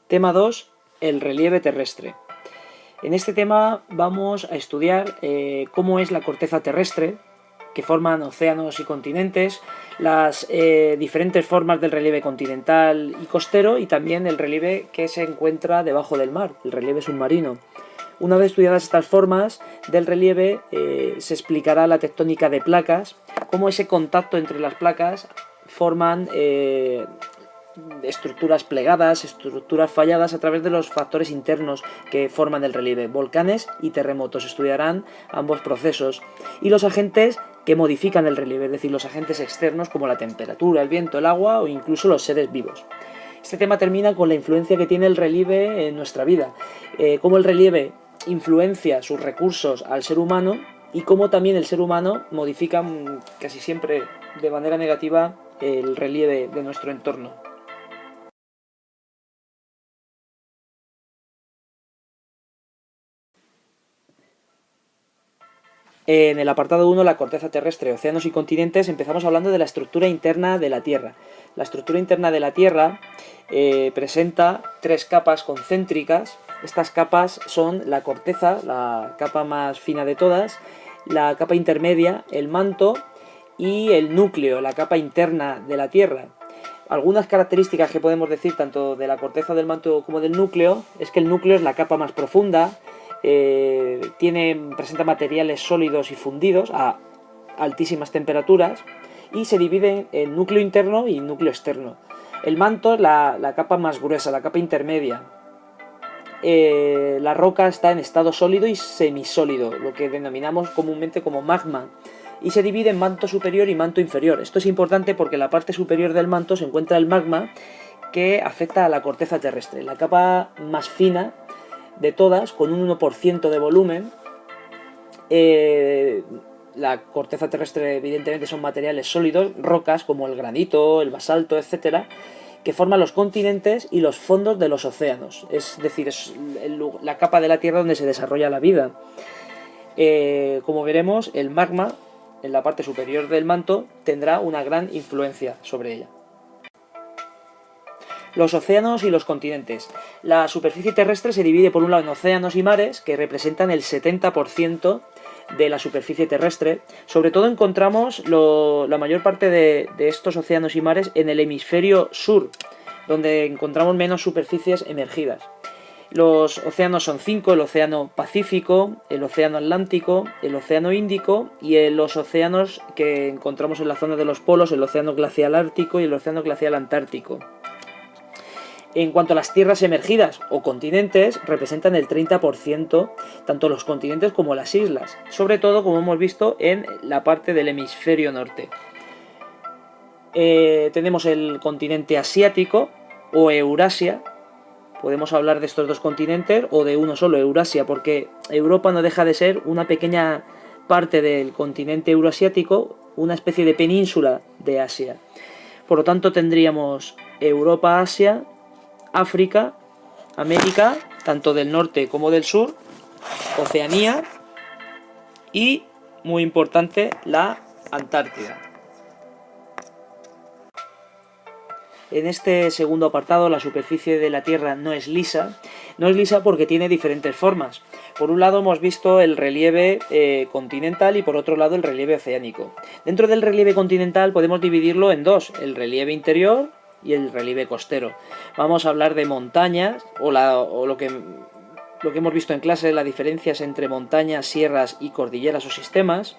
Tema 2. El relieve terrestre. En este tema vamos a estudiar cómo es la corteza terrestre, que forman océanos y continentes, las diferentes formas del relieve continental y costero y también el relieve que se encuentra debajo del mar, el relieve submarino. Una vez estudiadas estas formas del relieve, se explicará la tectónica de placas, cómo ese contacto entre las placas forman estructuras plegadas, estructuras falladas a través de los factores internos que forman el relieve. Volcanes y terremotos estudiarán ambos procesos. Y los agentes que modifican el relieve, es decir, los agentes externos como la temperatura, el viento, el agua o incluso los seres vivos. Este tema termina con la influencia que tiene el relieve en nuestra vida, cómo el relieve influencia sus recursos al ser humano y cómo también el ser humano modifica casi siempre de manera negativa el relieve de nuestro entorno. En el apartado 1, la corteza terrestre, océanos y continentes, empezamos hablando de la estructura interna de la Tierra. La estructura interna de la Tierra presenta 3 capas concéntricas. Estas capas son la corteza, la capa más fina de todas, la capa intermedia, el manto y el núcleo, la capa interna de la Tierra. Algunas características que podemos decir tanto de la corteza del manto como del núcleo es que el núcleo es la capa más profunda, presenta materiales sólidos y fundidos a altísimas temperaturas y se divide en núcleo interno y núcleo externo. El manto es la capa más gruesa, la capa intermedia. La roca está en estado sólido y semisólido, lo que denominamos comúnmente como magma, y se divide en manto superior y manto inferior. Esto es importante porque en la parte superior del manto se encuentra el magma, que afecta a la corteza terrestre, la capa más fina de todas, con un 1% de volumen. La corteza terrestre evidentemente son materiales sólidos, rocas como el granito, el basalto, etcétera, que forman los continentes y los fondos de los océanos, es decir, es la capa de la Tierra donde se desarrolla la vida. Como veremos, el magma en la parte superior del manto tendrá una gran influencia sobre ella. Los océanos y los continentes. La superficie terrestre se divide por un lado en océanos y mares, que representan el 70% de la superficie terrestre. Sobre todo encontramos la mayor parte de estos océanos y mares en el hemisferio sur, donde encontramos menos superficies emergidas. Los océanos son 5, el océano Pacífico, el océano Atlántico, el océano Índico y los océanos que encontramos en la zona de los polos, el océano glacial ártico y el océano glacial antártico. En cuanto a las tierras emergidas o continentes, representan el 30%, tanto los continentes como las islas, sobre todo, como hemos visto, en la parte del hemisferio norte. Tenemos el continente asiático o Eurasia. Podemos hablar de estos dos continentes o de uno solo, Eurasia, porque Europa no deja de ser una pequeña parte del continente euroasiático, una especie de península de Asia. Por lo tanto, tendríamos Europa, Asia, África, América, tanto del norte como del sur, Oceanía y, muy importante, la Antártida. En este segundo apartado, la superficie de la Tierra no es lisa. No es lisa porque tiene diferentes formas. Por un lado hemos visto el relieve continental y por otro lado el relieve oceánico. Dentro del relieve continental podemos dividirlo en dos, el relieve interior y el relieve costero. Vamos a hablar de montañas o lo que hemos visto en clase, las diferencias entre montañas, sierras y cordilleras o sistemas,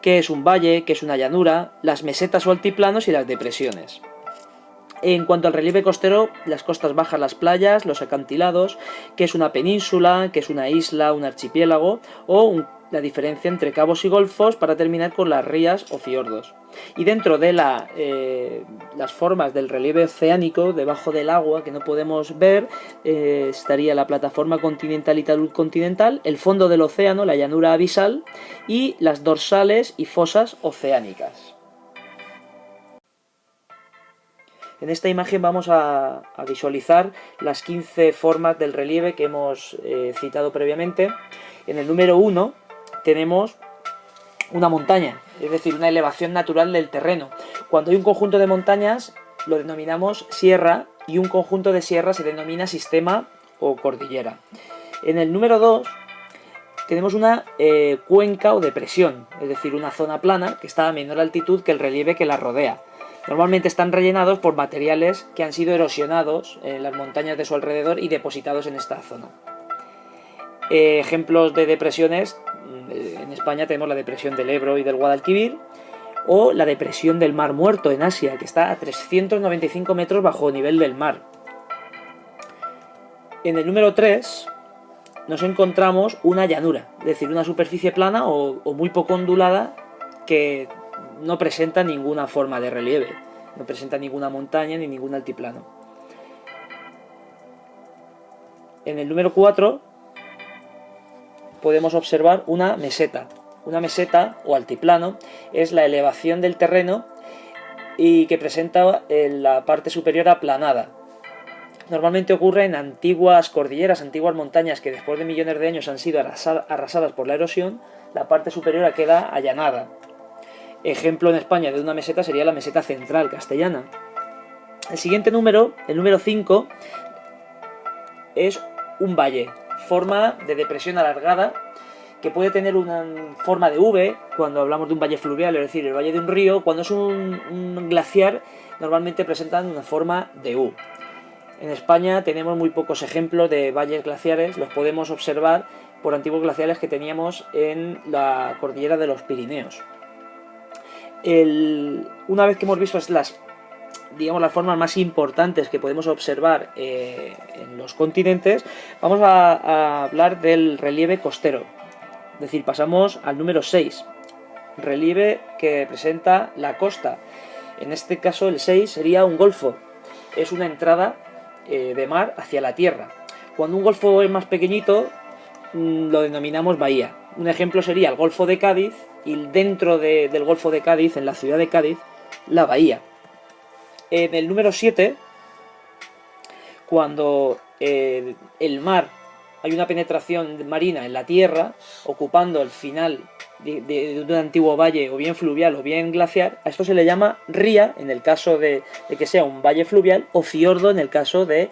qué es un valle, qué es una llanura, las mesetas o altiplanos y las depresiones. En cuanto al relieve costero, las costas bajas, las playas, los acantilados, qué es una península, qué es una isla, un archipiélago o la diferencia entre cabos y golfos, para terminar con las rías o fiordos. Y dentro de las formas del relieve oceánico, debajo del agua que no podemos ver, estaría la plataforma continental y talud continental, el fondo del océano, la llanura abisal y las dorsales y fosas oceánicas. En esta imagen vamos a visualizar las 15 formas del relieve que hemos citado previamente. En el número 1 tenemos una montaña, es decir, una elevación natural del terreno. Cuando hay un conjunto de montañas lo denominamos sierra y un conjunto de sierras se denomina sistema o cordillera. En el número 2 tenemos una cuenca o depresión, es decir, una zona plana que está a menor altitud que el relieve que la rodea. Normalmente están rellenados por materiales que han sido erosionados en las montañas de su alrededor y depositados en esta zona. Ejemplos de depresiones: en España tenemos la depresión del Ebro y del Guadalquivir, o la depresión del Mar Muerto en Asia, que está a 395 metros bajo nivel del mar. En el número 3 nos encontramos una llanura, es decir, una superficie plana o muy poco ondulada que no presenta ninguna forma de relieve, no presenta ninguna montaña ni ningún altiplano. En el número 4 podemos observar una meseta. Una meseta o altiplano es la elevación del terreno y que presenta la parte superior aplanada. Normalmente ocurre en antiguas cordilleras, antiguas montañas que después de millones de años han sido arrasadas por la erosión. La parte superior queda allanada. Ejemplo en España de una meseta sería la meseta central castellana. El siguiente número, el número 5, es un valle, forma de depresión alargada, que puede tener una forma de V cuando hablamos de un valle fluvial, es decir, el valle de un río. Cuando es un glaciar, normalmente presentan una forma de U. En España tenemos muy pocos ejemplos de valles glaciares, los podemos observar por antiguos glaciares que teníamos en la cordillera de los Pirineos. Una vez que hemos visto las formas más importantes que podemos observar en los continentes, vamos a hablar del relieve costero. Es decir, pasamos al número 6, relieve que presenta la costa. En este caso el 6 sería un golfo, es una entrada de mar hacia la tierra. Cuando un golfo es más pequeñito, lo denominamos bahía. Un ejemplo sería el Golfo de Cádiz, y dentro del Golfo de Cádiz, en la ciudad de Cádiz, la bahía. En el número 7, cuando el mar, hay una penetración marina en la tierra, ocupando el final de un antiguo valle, o bien fluvial o bien glaciar, a esto se le llama ría, en el caso de que sea un valle fluvial, o fiordo en el caso de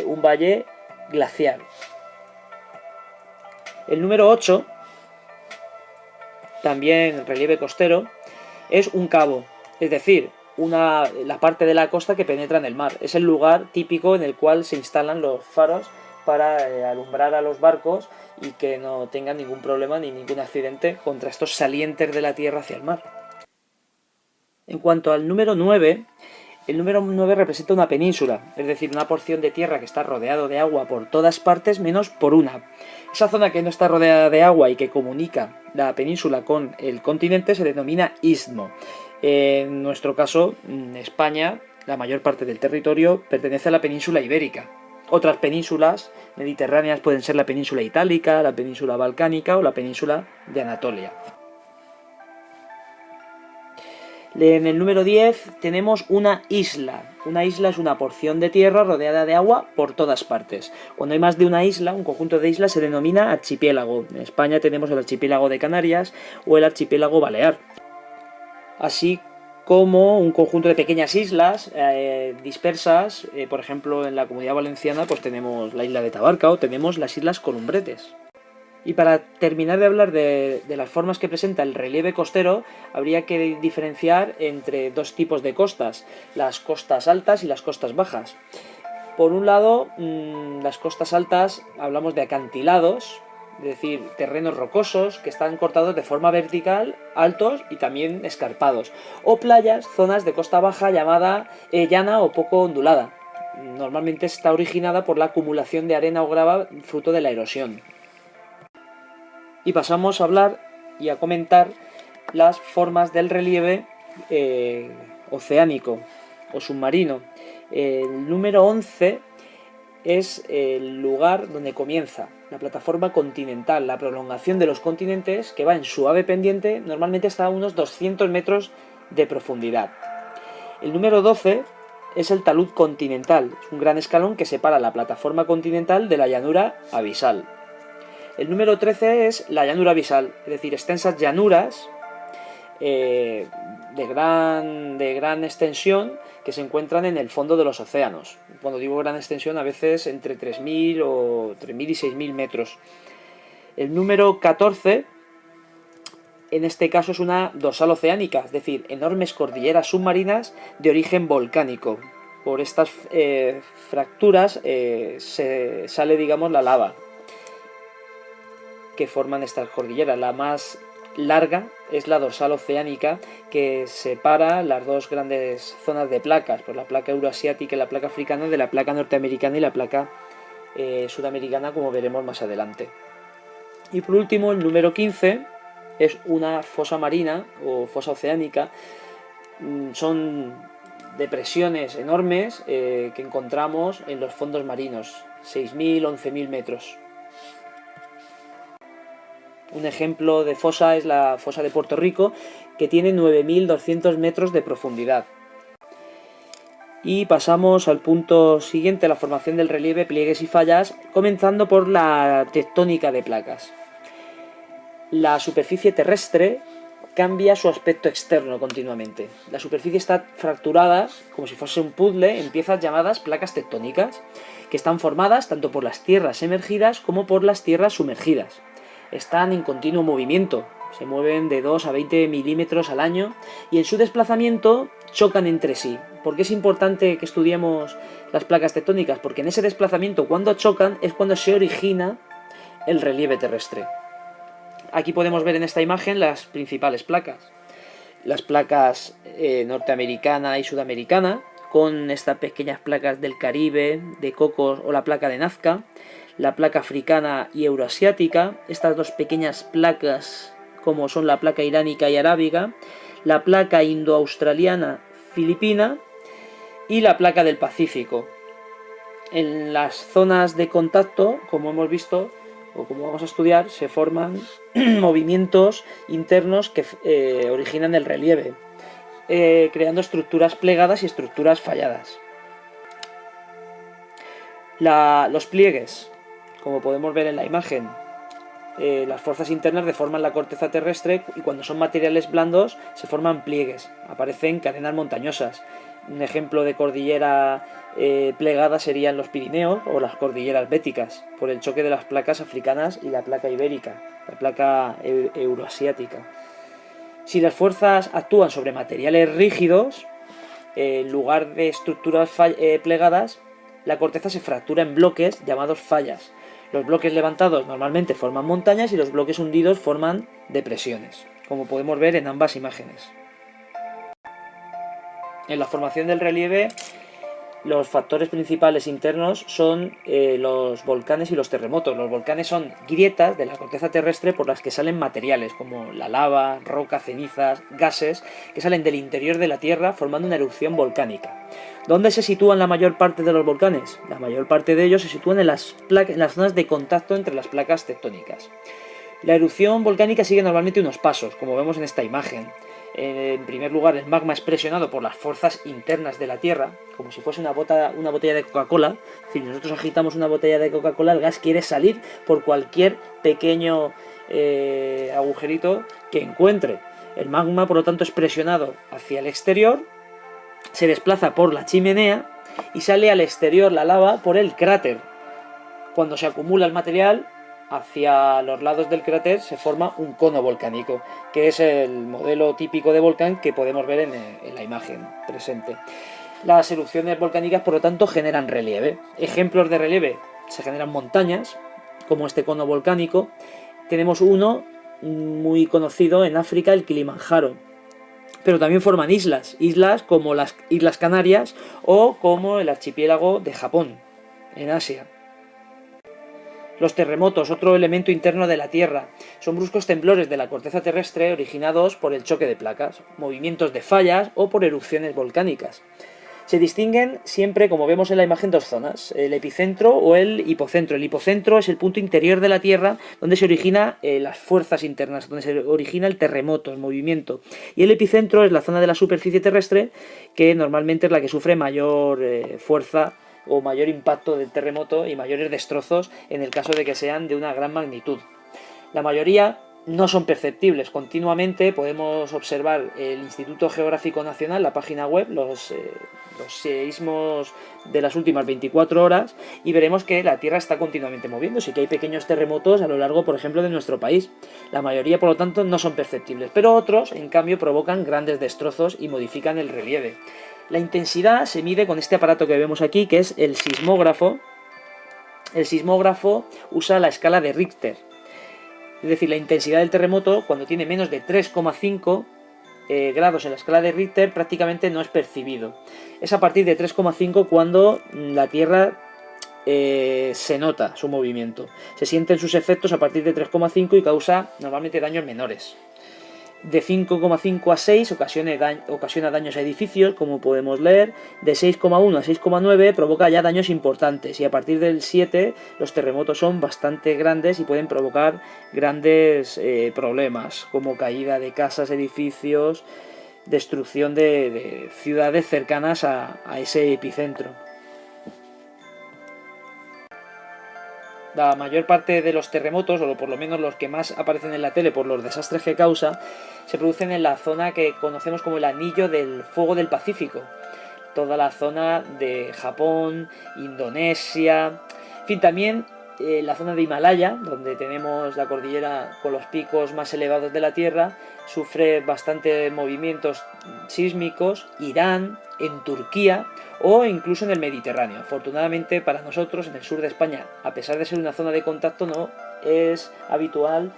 un valle glaciar. El número 8, también relieve costero, es un cabo, es decir, la parte de la costa que penetra en el mar. Es el lugar típico en el cual se instalan los faros para alumbrar a los barcos y que no tengan ningún problema ni ningún accidente contra estos salientes de la tierra hacia el mar. En cuanto al número 9, el número 9 representa una península, es decir, una porción de tierra que está rodeado de agua por todas partes menos por una. Esa zona que no está rodeada de agua y que comunica la península con el continente se denomina istmo. En nuestro caso, en España, la mayor parte del territorio pertenece a la península ibérica. Otras penínsulas mediterráneas pueden ser la península itálica, la península balcánica o la península de Anatolia. En el número 10 tenemos una isla. Una isla es una porción de tierra rodeada de agua por todas partes. Cuando hay más de una isla, un conjunto de islas, se denomina archipiélago. En España tenemos el archipiélago de Canarias o el archipiélago balear. Así como un conjunto de pequeñas islas dispersas, por ejemplo en la Comunidad Valenciana pues tenemos la isla de Tabarca o tenemos las islas Columbretes. Y para terminar de hablar de las formas que presenta el relieve costero, habría que diferenciar entre dos tipos de costas, las costas altas y las costas bajas. Por un lado, las costas altas hablamos de acantilados, es decir, terrenos rocosos que están cortados de forma vertical, altos y también escarpados, o playas, zonas de costa baja llamada llana o poco ondulada. Normalmente está originada por la acumulación de arena o grava fruto de la erosión. Y pasamos a hablar y a comentar las formas del relieve oceánico o submarino. El número 11 es el lugar donde comienza la plataforma continental, la prolongación de los continentes que va en suave pendiente, normalmente hasta unos 200 metros de profundidad. El número 12 es el talud continental, es un gran escalón que separa la plataforma continental de la llanura abisal. El número 13 es la llanura abisal, es decir, extensas llanuras de gran extensión que se encuentran en el fondo de los océanos. Cuando digo gran extensión, a veces entre 3.000 o 3.000 y 6.000 metros. El número 14, en este caso, es una dorsal oceánica, es decir, enormes cordilleras submarinas de origen volcánico. Por estas fracturas se sale, digamos, la lava que forman estas cordilleras. La más larga es la dorsal oceánica, que separa las dos grandes zonas de placas, pues la placa euroasiática y la placa africana, de la placa norteamericana y la placa sudamericana, como veremos más adelante. Y por último, el número 15 es una fosa marina o fosa oceánica. Son depresiones enormes que encontramos en los fondos marinos, 6.000, 11.000 metros. Un ejemplo de fosa es la fosa de Puerto Rico, que tiene 9.200 metros de profundidad. Y pasamos al punto siguiente, la formación del relieve, pliegues y fallas, comenzando por la tectónica de placas. La superficie terrestre cambia su aspecto externo continuamente. La superficie está fracturada, como si fuese un puzzle, en piezas llamadas placas tectónicas, que están formadas tanto por las tierras emergidas como por las tierras sumergidas. Están en continuo movimiento, se mueven de 2 a 20 milímetros al año y en su desplazamiento chocan entre sí. ¿Por qué es importante que estudiemos las placas tectónicas? Porque en ese desplazamiento, cuando chocan, es cuando se origina el relieve terrestre. Aquí podemos ver en esta imagen las principales placas. Las placas norteamericana y sudamericana, con estas pequeñas placas del Caribe, de Cocos o la placa de Nazca. La placa africana y euroasiática, estas dos pequeñas placas como son la placa iránica y arábiga, la placa indo-australiana filipina y la placa del Pacífico. En las zonas de contacto, como hemos visto o como vamos a estudiar, se forman movimientos internos que originan el relieve, creando estructuras plegadas y estructuras falladas. Los pliegues, como podemos ver en la imagen, las fuerzas internas deforman la corteza terrestre y cuando son materiales blandos se forman pliegues, aparecen cadenas montañosas. Un ejemplo de cordillera plegada serían los Pirineos o las cordilleras béticas, por el choque de las placas africanas y la placa ibérica, la placa euroasiática. Si las fuerzas actúan sobre materiales rígidos, en lugar de estructuras plegadas, la corteza se fractura en bloques llamados fallas. Los bloques levantados normalmente forman montañas y los bloques hundidos forman depresiones, como podemos ver en ambas imágenes. En la formación del relieve, los factores principales internos son los volcanes y los terremotos. Los volcanes son grietas de la corteza terrestre por las que salen materiales como la lava, roca, cenizas, gases, que salen del interior de la Tierra formando una erupción volcánica. ¿Dónde se sitúan la mayor parte de los volcanes? La mayor parte de ellos se sitúan en las zonas de contacto entre las placas tectónicas. La erupción volcánica sigue normalmente unos pasos, como vemos en esta imagen. En primer lugar, el magma es presionado por las fuerzas internas de la Tierra, como si fuese una botella de Coca-Cola. Es decir, nosotros agitamos una botella de Coca-Cola, el gas quiere salir por cualquier pequeño agujerito que encuentre. El magma, por lo tanto, es presionado hacia el exterior, se desplaza por la chimenea y sale al exterior la lava por el cráter. Cuando se acumula el material, hacia los lados del cráter se forma un cono volcánico, que es el modelo típico de volcán que podemos ver en la imagen presente. Las erupciones volcánicas, por lo tanto, generan relieve. Ejemplos de relieve: se generan montañas, como este cono volcánico. Tenemos uno muy conocido en África, el Kilimanjaro. Pero también forman islas como las Islas Canarias o como el archipiélago de Japón, en Asia. Los terremotos, otro elemento interno de la Tierra, son bruscos temblores de la corteza terrestre originados por el choque de placas, movimientos de fallas o por erupciones volcánicas. Se distinguen siempre, como vemos en la imagen, dos zonas: el epicentro o el hipocentro. El hipocentro es el punto interior de la Tierra donde se originan las fuerzas internas, donde se origina el terremoto, el movimiento. Y el epicentro es la zona de la superficie terrestre que normalmente es la que sufre mayor fuerza o mayor impacto del terremoto y mayores destrozos en el caso de que sean de una gran magnitud. La mayoría no son perceptibles. Continuamente podemos observar el Instituto Geográfico Nacional, la página web, los seísmos de las últimas 24 horas, y veremos que la Tierra está continuamente moviéndose y que hay pequeños terremotos a lo largo, por ejemplo, de nuestro país. La mayoría, por lo tanto, no son perceptibles, pero otros, en cambio, provocan grandes destrozos y modifican el relieve. La intensidad se mide con este aparato que vemos aquí, que es el sismógrafo. El sismógrafo usa la escala de Richter. Es decir, la intensidad del terremoto, cuando tiene menos de 3,5 grados en la escala de Richter, prácticamente no es percibido. Es a partir de 3,5 cuando la Tierra se nota su movimiento. Se sienten sus efectos a partir de 3,5 y causa normalmente daños menores. De 5,5 a 6 ocasiona daños a edificios, como podemos leer. De 6,1 a 6,9 provoca ya daños importantes. Y a partir del 7 los terremotos son bastante grandes y pueden provocar grandes problemas, como caída de casas, edificios, destrucción de ciudades cercanas a ese epicentro. La mayor parte de los terremotos, o por lo menos los que más aparecen en la tele por los desastres que causa, se producen en la zona que conocemos como el Anillo del Fuego del Pacífico. Toda la zona de Japón, Indonesia, en fin, también la zona de Himalaya, donde tenemos la cordillera con los picos más elevados de la Tierra, sufre bastantes movimientos sísmicos. Irán, en Turquía o incluso en el Mediterráneo. Afortunadamente para nosotros, en el sur de España, a pesar de ser una zona de contacto, no es habitual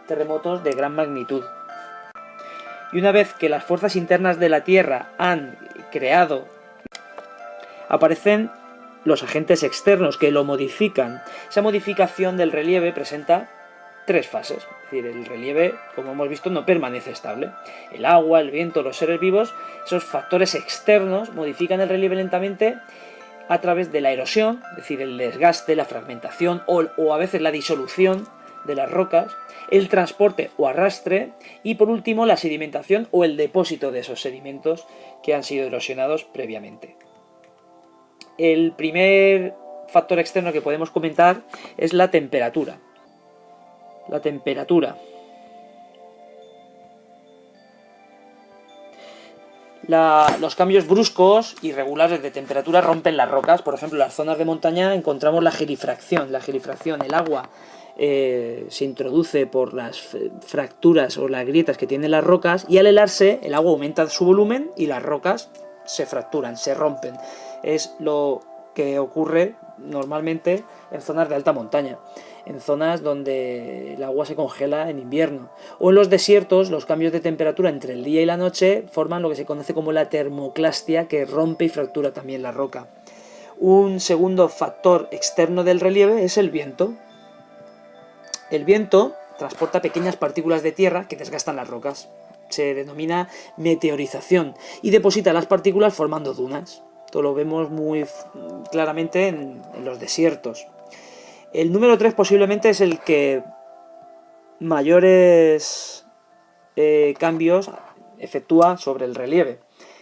terremotos de gran magnitud. Y una vez que las fuerzas internas de la Tierra han creado, aparecen los agentes externos que lo modifican. Esa modificación del relieve presenta tres fases. Es decir, el relieve, como hemos visto, no permanece estable. El agua, el viento, los seres vivos, esos factores externos modifican el relieve lentamente a través de la erosión, es decir, el desgaste, la fragmentación o a veces la disolución de las rocas, el transporte o arrastre y por último la sedimentación o el depósito de esos sedimentos que han sido erosionados previamente. El primer factor externo que podemos comentar es la temperatura. La temperatura. Los cambios bruscos y regulares de temperatura rompen las rocas. Por ejemplo, en las zonas de montaña encontramos la gelifracción. La gelifracción, el agua se introduce por las fracturas o las grietas que tienen las rocas y al helarse el agua aumenta su volumen y las rocas se fracturan, se rompen. Es lo que ocurre normalmente en zonas de alta montaña, en zonas donde el agua se congela en invierno. O en los desiertos, los cambios de temperatura entre el día y la noche forman lo que se conoce como la termoclastia, que rompe y fractura también la roca. Un segundo factor externo del relieve es el viento. El viento transporta pequeñas partículas de tierra que desgastan las rocas. Se denomina meteorización y deposita las partículas formando dunas. Esto lo vemos muy claramente en los desiertos. El número 3 posiblemente es el que mayores cambios efectúa sobre el relieve.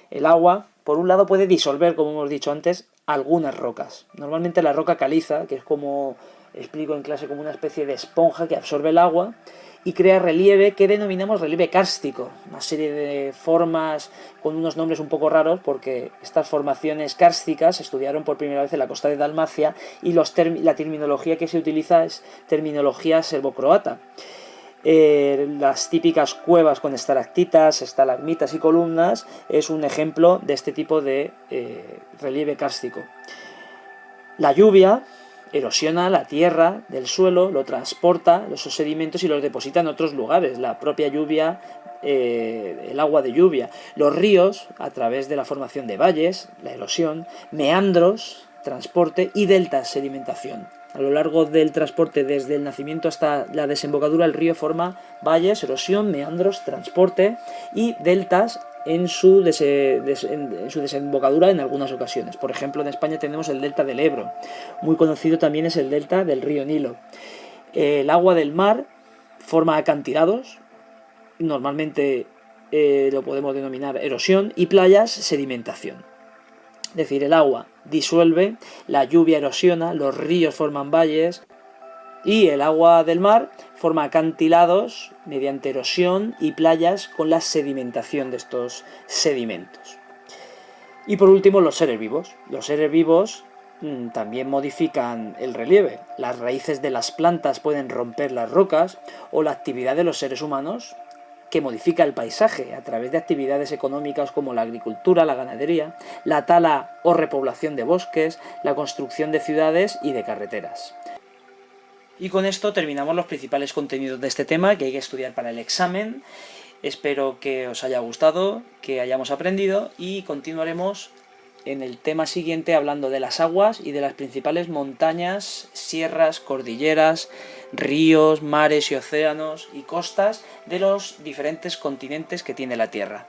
El agua, por un lado, puede disolver, como hemos dicho antes, algunas rocas. Normalmente la roca caliza, que es como explico en clase, como una especie de esponja que absorbe el agua y crea relieve que denominamos relieve kárstico, una serie de formas con unos nombres un poco raros porque estas formaciones kársticas se estudiaron por primera vez en la costa de Dalmacia y la terminología que se utiliza es terminología serbocroata. Las típicas cuevas con estalactitas, estalagmitas y columnas es un ejemplo de este tipo de relieve kárstico. La lluvia erosiona la tierra del suelo, lo transporta, los sedimentos y los deposita en otros lugares. La propia lluvia, el agua de lluvia. Los ríos, a través de la formación de valles, la erosión, meandros, transporte y deltas, sedimentación. A lo largo del transporte desde el nacimiento hasta la desembocadura, el río forma valles, erosión, meandros, transporte y deltas en su desembocadura en algunas ocasiones. Por ejemplo, en España tenemos el delta del Ebro. Muy conocido también es el delta del río Nilo. El agua del mar forma acantilados, normalmente lo podemos denominar erosión, y playas, sedimentación. Es decir, el agua disuelve, la lluvia erosiona, los ríos forman valles, Y el agua del mar forma acantilados mediante erosión y playas con la sedimentación de estos sedimentos. Y por último, los seres vivos. Los seres vivos también modifican el relieve. Las raíces de las plantas pueden romper las rocas, o la actividad de los seres humanos que modifica el paisaje a través de actividades económicas como la agricultura, la ganadería, la tala o repoblación de bosques, la construcción de ciudades y de carreteras. Y con esto terminamos los principales contenidos de este tema que hay que estudiar para el examen. Espero que os haya gustado, que hayamos aprendido, y continuaremos en el tema siguiente hablando de las aguas y de las principales montañas, sierras, cordilleras, ríos, mares y océanos y costas de los diferentes continentes que tiene la Tierra.